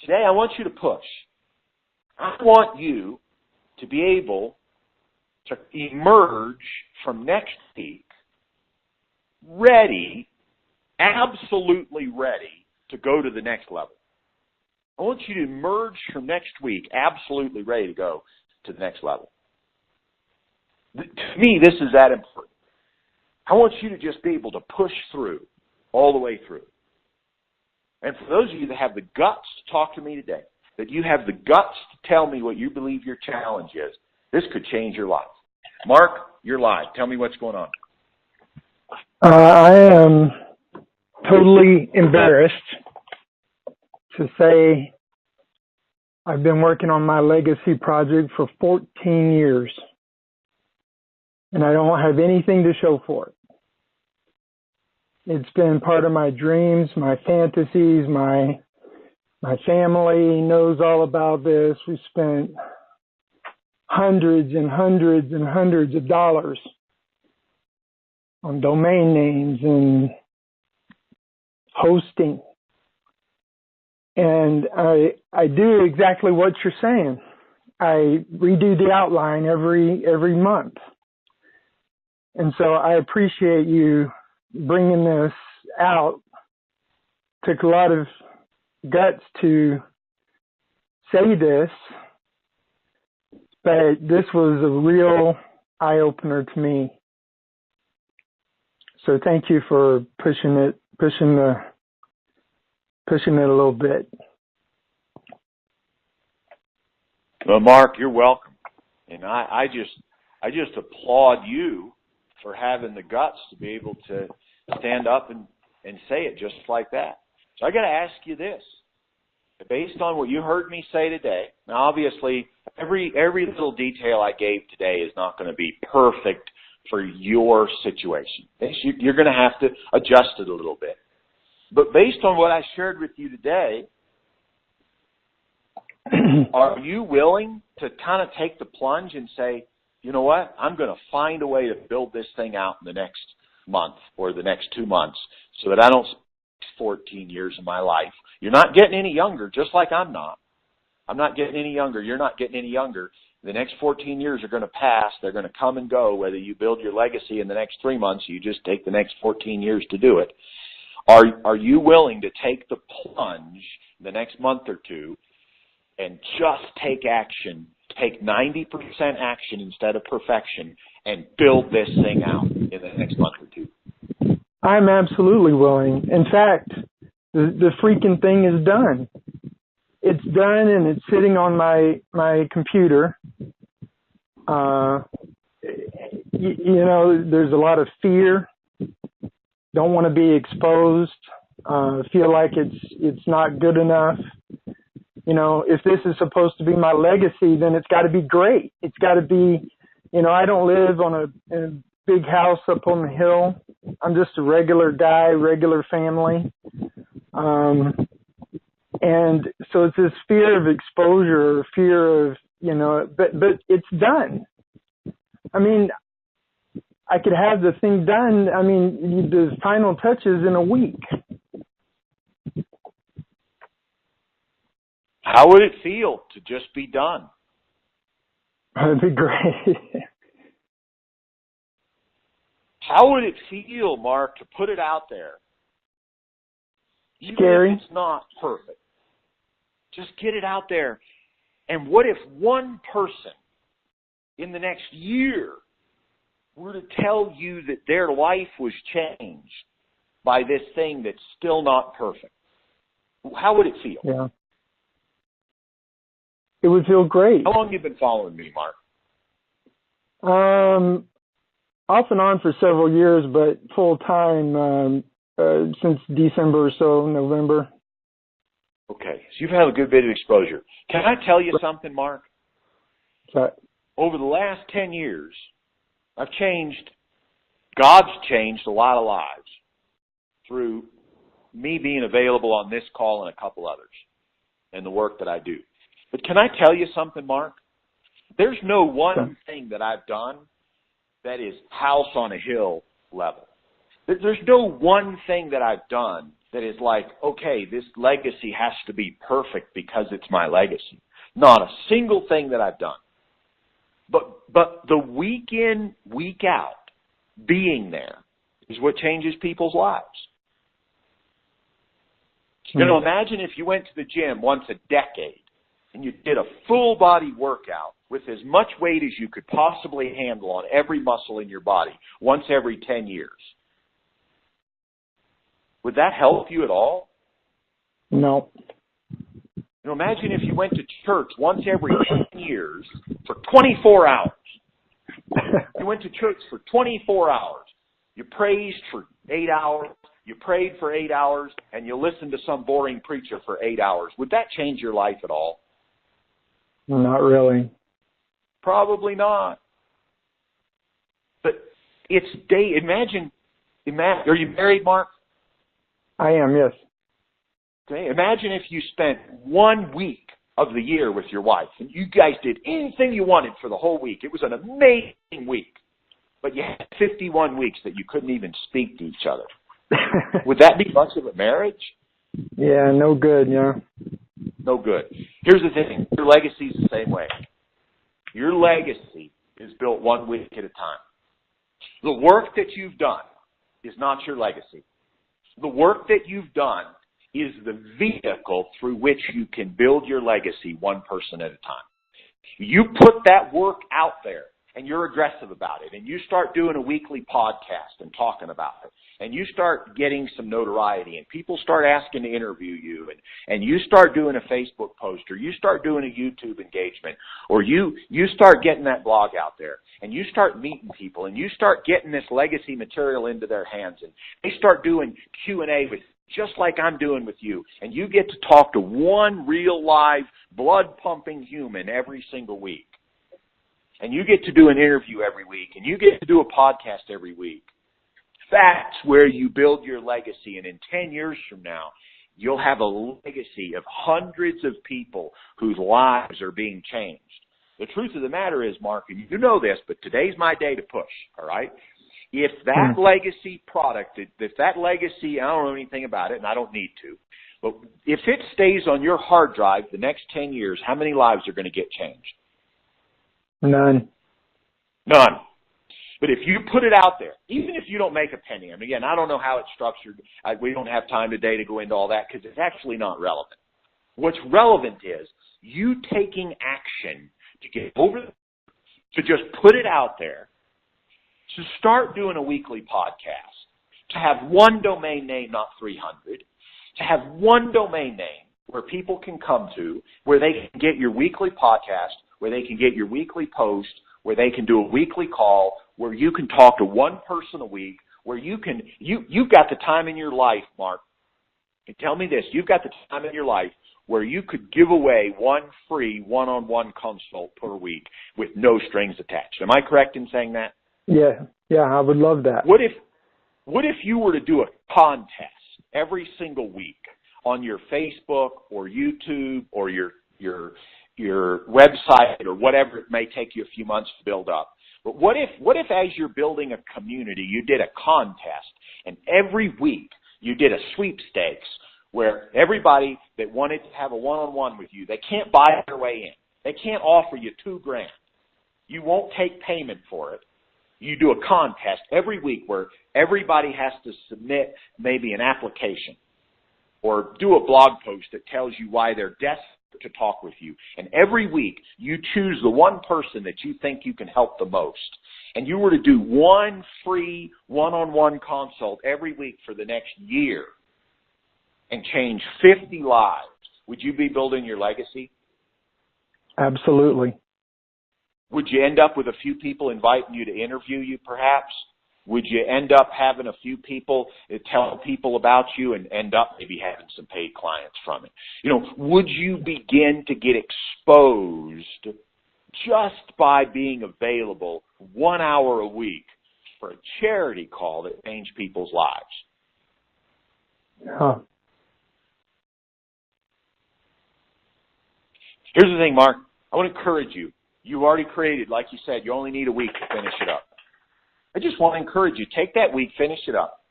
Today I want you to push. I want you to be able to emerge from next week ready, absolutely ready to go to the next level. I want you to emerge from next week absolutely ready to go to the next level. To me, this is that important. I want you to just be able to push through, all the way through. And for those of you that have the guts to talk to me today, that you have the guts to tell me what you believe your challenge is, this could change your life. Mark, you're live. Tell me what's going on. I am totally embarrassed to say I've been working on my legacy project for 14 years, and I don't have anything to show for it. It's been part of my dreams, my fantasies, my family knows all about this. We spent hundreds and hundreds and hundreds of dollars on domain names and hosting. And I do exactly what you're saying. I redo the outline every month. And so I appreciate you bringing this out. Took a lot of guts to say this, but this was a real eye-opener to me. So thank you for pushing it a little bit. Well, Mark, you're welcome. And I just applaud you for having the guts to be able to stand up and say it just like that. So I got to ask you this. Based on what you heard me say today, now obviously every little detail I gave today is not going to be perfect for your situation. You're going to have to adjust it a little bit. But based on what I shared with you today, are you willing to kind of take the plunge and say, you know what, I'm going to find a way to build this thing out in the next month or the next 2 months so that I don't spend 14 years of my life. You're not getting any younger, just like I'm not. I'm not getting any younger. You're not getting any younger. The next 14 years are going to pass. They're going to come and go. Whether you build your legacy in the next 3 months, you just take the next 14 years to do it. Are you willing to take the plunge the next month or two and just take action, take 90% action instead of perfection, and build this thing out in the next month or two? I'm absolutely willing. In fact, the freaking thing is done. It's done, and it's sitting on my computer. You know, there's a lot of fear. Don't want to be exposed. Feel like it's not good enough. You know, if this is supposed to be my legacy, then it's got to be great. It's got to be, you know, I don't live on a big house up on the hill. I'm just a regular guy, regular family. And so it's this fear of exposure, fear of, you know, but it's done. I mean, I could have the thing done. I mean, the final touches in a week. How would it feel to just be done? That'd be great. How would it feel, Mark, to put it out there? Even Scary. if it's not perfect. Just get it out there. And what if one person in the next year were to tell you that their life was changed by this thing that's still not perfect? How would it feel? Yeah. It would feel great. How long have you been following me, Mark? Off and on for several years, but full time since December or so, November. Okay, so you've had a good bit of exposure. Can I tell you something, Mark? Sorry. Over the last 10 years, God's changed a lot of lives through me being available on this call and a couple others and the work that I do. But can I tell you something, Mark? There's no one thing that I've done that is house on a hill level. There's no one thing that I've done that is like, okay, this legacy has to be perfect because it's my legacy. Not a single thing that I've done. But the week in, week out, being there is what changes people's lives. You know, imagine if you went to the gym once a decade and you did a full body workout with as much weight as you could possibly handle on every muscle in your body once every 10 years. Would that help you at all? No. You know, imagine if you went to church once every 10 years for 24 hours. You went to church for 24 hours. You praised for 8 hours. You prayed for 8 hours, and you listened to some boring preacher for 8 hours. Would that change your life at all? Not really. Probably not. But it's day. Imagine. Are you married, Mark? I am, yes. Okay. Imagine if you spent 1 week of the year with your wife, and you guys did anything you wanted for the whole week. It was an amazing week, but you had 51 weeks that you couldn't even speak to each other. Would that be much of a marriage? Yeah, no good, yeah. No good. Here's the thing. Your legacy is the same way. Your legacy is built 1 week at a time. The work that you've done is not your legacy. The work that you've done is the vehicle through which you can build your legacy one person at a time. You put that work out there and you're aggressive about it, and you start doing a weekly podcast and talking about it, and you start getting some notoriety, and people start asking to interview you, and you start doing a Facebook post, or you start doing a YouTube engagement, or you start getting that blog out there, and you start meeting people, and you start getting this legacy material into their hands, and they start doing Q&A with just like I'm doing with you, and you get to talk to one real live blood-pumping human every single week. And you get to do an interview every week, and you get to do a podcast every week. That's where you build your legacy. And in 10 years from now, you'll have a legacy of hundreds of people whose lives are being changed. The truth of the matter is, Mark, and you know this, but today's my day to push, all right? If that legacy product, if that legacy, I don't know anything about it, and I don't need to, but if it stays on your hard drive the next 10 years, how many lives are going to get changed? None. None. But if you put it out there, even if you don't make a penny, and again, I don't know how it's structured. We don't have time today to go into all that because it's actually not relevant. What's relevant is you taking action to get over, to just put it out there, to start doing a weekly podcast, to have one domain name, not 300, to have one domain name where people can come to, where they can get your weekly podcast, where they can get your weekly post, where they can do a weekly call, where you can talk to one person a week, where you've got the time in your life, Mark. And tell me this, you've got the time in your life where you could give away one free one-on-one consult per week with no strings attached. Am I correct in saying that? Yeah, I would love that. What if you were to do a contest every single week on your Facebook or YouTube or your website or whatever it may take you a few months to build up? But what if as you're building a community, you did a contest and every week you did a sweepstakes where everybody that wanted to have a one-on-one with you, they can't buy their way in. They can't offer you $2,000. You won't take payment for it. You do a contest every week where everybody has to submit maybe an application or do a blog post that tells you why they're desperate to talk with you. And every week you choose the one person that you think you can help the most. And you were to do one free one-on-one consult every week for the next year and change 50 lives. Would you be building your legacy? Absolutely. Would you end up with a few people inviting you to interview you, perhaps? Would you end up having a few people tell people about you and end up maybe having some paid clients from it? You know, would you begin to get exposed just by being available 1 hour a week for a charity call that changed people's lives? Huh. Here's the thing, Mark. I want to encourage you. You've already created, like you said, you only need a week to finish it up. I just want to encourage you, take that week, finish it up.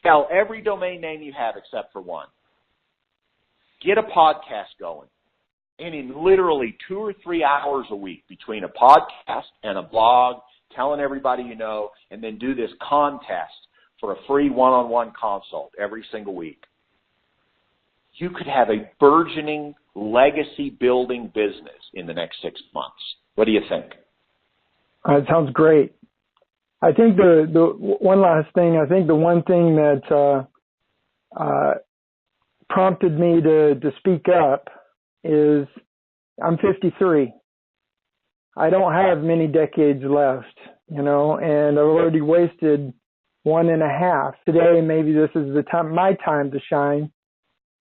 Sell every domain name you have except for one. Get a podcast going. And in literally 2 or 3 hours a week between a podcast and a blog, telling everybody you know, and then do this contest for a free one-on-one consult every single week. You could have a burgeoning legacy-building business in the next 6 months. What do you think? That sounds great. I think the one last thing, I think the one thing that prompted me to speak up is I'm 53. I don't have many decades left, and I've already wasted 1.5. Today, maybe this is my time to shine,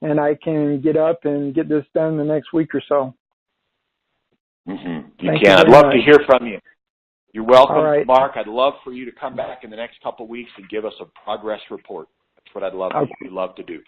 and I can get up and get this done the next week or so. Mm-hmm. You can. I'd love to hear from you. You're welcome, all right. Mark. I'd love for you to come back in the next couple of weeks and give us a progress report. That's what I'd love to do.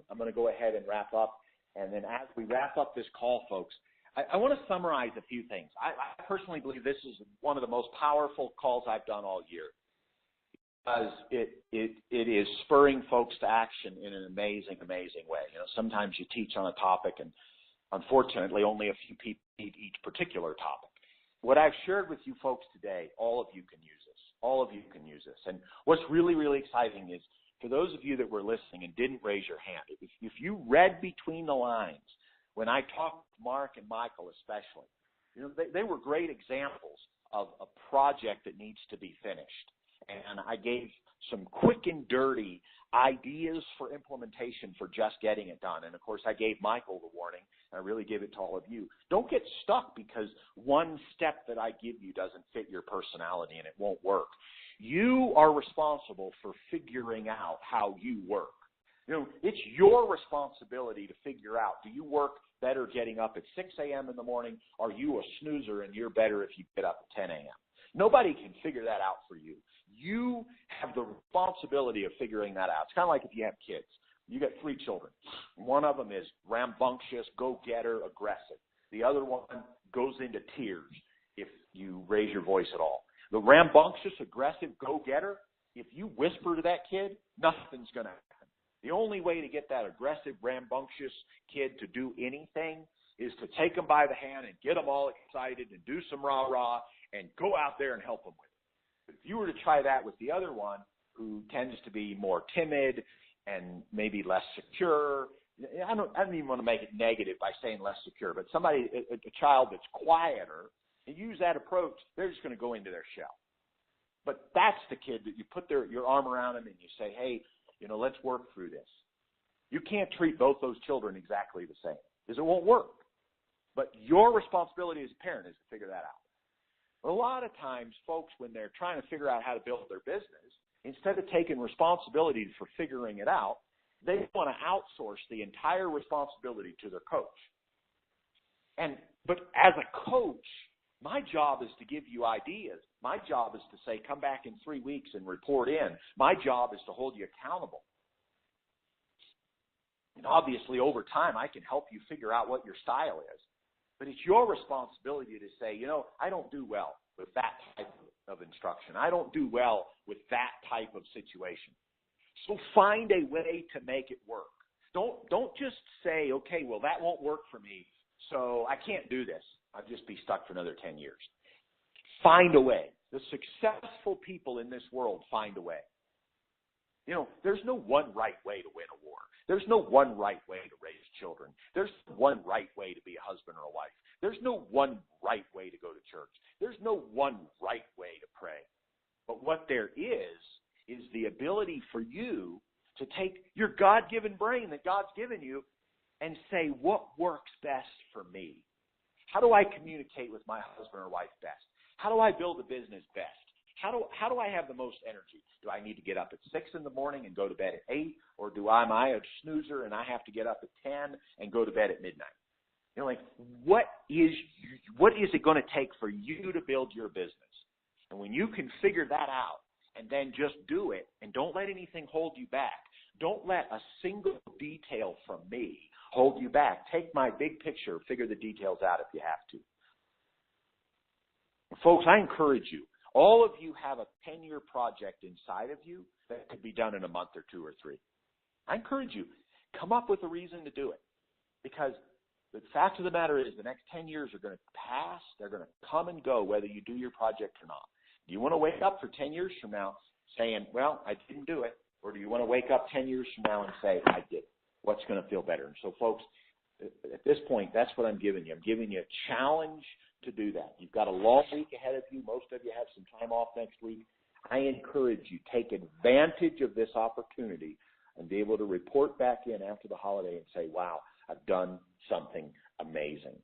I'm going to go ahead and wrap up. And then as we wrap up this call, folks, I want to summarize a few things. I personally believe this is one of the most powerful calls I've done all year, because it is spurring folks to action in an amazing, amazing way. Sometimes you teach on a topic, and unfortunately, only a few people need each particular topic. What I've shared with you folks today, all of you can use this. All of you can use this. And what's really, really exciting is for those of you that were listening and didn't raise your hand, if you read between the lines, when I talked to Mark and Michael especially, you know, they were great examples of a project that needs to be finished. And I gave some quick and dirty ideas for implementation for just getting it done. And, of course, I gave Michael the warning, and I really give it to all of you. Don't get stuck because one step that I give you doesn't fit your personality and it won't work. You are responsible for figuring out how you work. You know, it's your responsibility to figure out, do you work better getting up at 6 a.m. in the morning? Are you a snoozer and you're better if you get up at 10 a.m.? Nobody can figure that out for you. You have the responsibility of figuring that out. It's kind of like if you have kids. You got 3 children. One of them is rambunctious, go-getter, aggressive. The other one goes into tears if you raise your voice at all. The rambunctious, aggressive, go-getter, if you whisper to that kid, nothing's going to happen. The only way to get that aggressive, rambunctious kid to do anything is to take them by the hand and get them all excited and do some rah-rah and go out there and help them with it. But if you were to try that with the other one, who tends to be more timid and maybe less secure, I don't even want to make it negative by saying less secure, but somebody, a child that's quieter, and use that approach, they're just going to go into their shell. But that's the kid that you put your arm around them and you say, hey, you know, let's work through this. You can't treat both those children exactly the same because it won't work. But your responsibility as a parent is to figure that out. A lot of times, folks, when they're trying to figure out how to build their business, instead of taking responsibility for figuring it out, they want to outsource the entire responsibility to their coach. But as a coach, my job is to give you ideas. My job is to say, come back in 3 weeks and report in. My job is to hold you accountable. And obviously, over time, I can help you figure out what your style is. But it's your responsibility to say, you know, I don't do well with that type of instruction. I don't do well with that type of situation. So find a way to make it work. Don't just say, okay, well, that won't work for me, so I can't do this. I'll just be stuck for another 10 years. Find a way. The successful people in this world find a way. You know, there's no one right way to win a war. There's no one right way to raise children. There's no one right way to be a husband or a wife. There's no one right way to go to church. There's no one right way to pray. But what there is the ability for you to take your God-given brain that God's given you and say, what works best for me? How do I communicate with my husband or wife best? How do I build a business best? How do I have the most energy? Do I need to get up at 6 in the morning and go to bed at 8? Or am I a snoozer and I have to get up at 10 and go to bed at midnight? You know, like, what is it going to take for you to build your business? And when you can figure that out and then just do it and don't let anything hold you back, don't let a single detail from me hold you back. Take my big picture, figure the details out if you have to. Folks, I encourage you. All of you have a 10-year project inside of you that could be done in a month or 2 or 3. I encourage you, come up with a reason to do it. Because the fact of the matter is the next 10 years are going to pass. They're going to come and go whether you do your project or not. Do you want to wake up for 10 years from now saying, well, I didn't do it? Or do you want to wake up 10 years from now and say, I did? What's going to feel better? And so, folks, at this point, that's what I'm giving you. I'm giving you a challenge to do that. You've got a long week ahead of you. Most of you have some time off next week. I encourage you, take advantage of this opportunity and be able to report back in after the holiday and say, wow, I've done something amazing.